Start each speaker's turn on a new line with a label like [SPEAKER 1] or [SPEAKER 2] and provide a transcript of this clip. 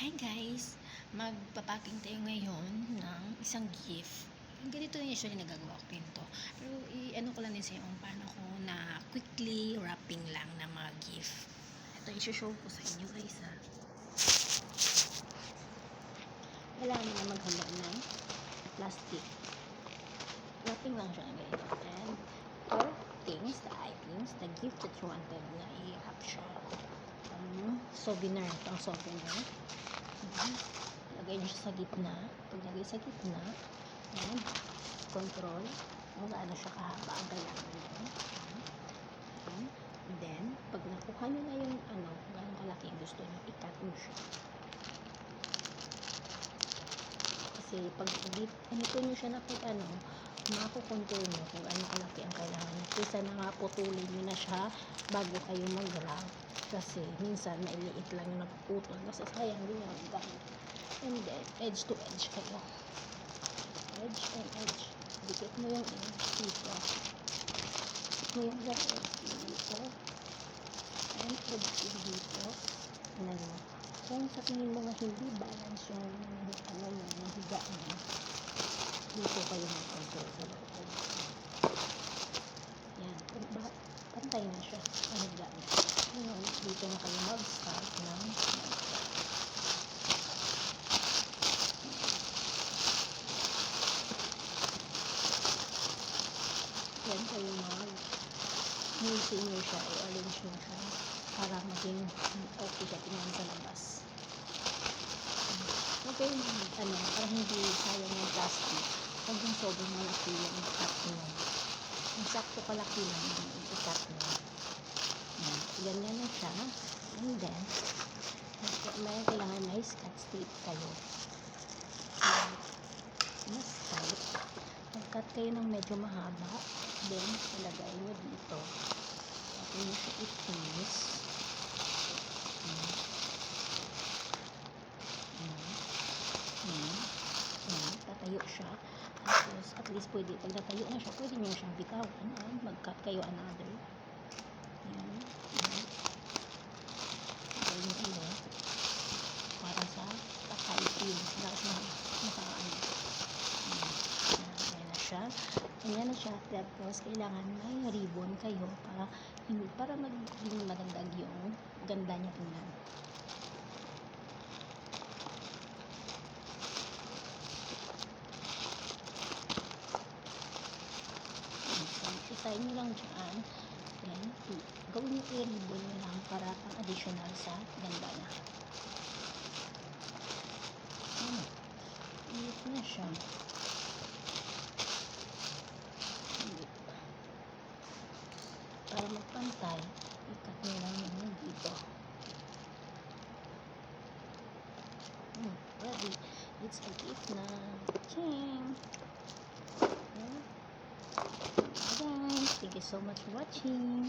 [SPEAKER 1] Hi guys! Magpapacking tayo ngayon ng isang gift. Ganito yung usually nagagawa ko din to. Pero i-ano ko lang din sa inyo kung paano ko na quickly wrapping lang ng mga gift. Ito i-show ko sa inyo guys ha. Kailangan na maghanda ng plastic. Wrapping lang siya guys. And for things, the items, the gift that you wanted na i-wrap siya. Souvenir. Itong souvenir. Lagay nyo siya sa gitna. Pag lagay sa gitna, and control kung gaano siya kahaba ang kailangan nyo. And then, pag nakuha nyo na yung gaano kalaki yung gusto nyo, i-cut nyo siya. Kasi pag ganito nyo siya na pag mako-control nyo kung gaano kalaki ang kailangan nyo. Kaysa na nga putulin nyo na siya bago kayo mag-wrap. Kasi minsan mailiit lang yung napuputol kasi sayang din yung gamit. And then edge to edge kayo, edge and edge, dikit mo yung edge dito, dikit mo yung edge dito, and edge dito. Tingnan mo kung sa tingin mo nga hindi balance yung yung higa mo, dito kayo mag-control sa loob. Yan, pantay na siya ang higa mo. Dito na kayo mag-start ng yan kayo mag-using nyo siya, i-arrange nyo siya para maging okay siya tingnan sa labas. Okay, para hindi sayang yung plastic, huwag yung sobrang malaki yung i-cut nyo. Yung sakto kalaki lang yung i-cut nyo. Ganyan na siya. And then may kailangan may scotch tape kayo. Mas tight. Mag-cut kayo ng medyo mahaba. Then ilagay nyo dito. Tapos nyo siya i-twist. Tatayo siya. Tapos at least pwede, pag natayo na siya, pwede nyo siyang bitawan. Mag-cut kayo another. Para sa pakaipin ayan na siya. Tapos kailangan may ribbon kayo para maging magandang yung ganda niya tingnan. Isayin nyo lang dyan. Then gawin nyo i-ribbon nyo lang para pang additional sa ganda niya. Ito na siya. Para magpantay, ikat nyo lang yun dito. Ready. It's a gift na. Ching! Guys, thank you so much for watching.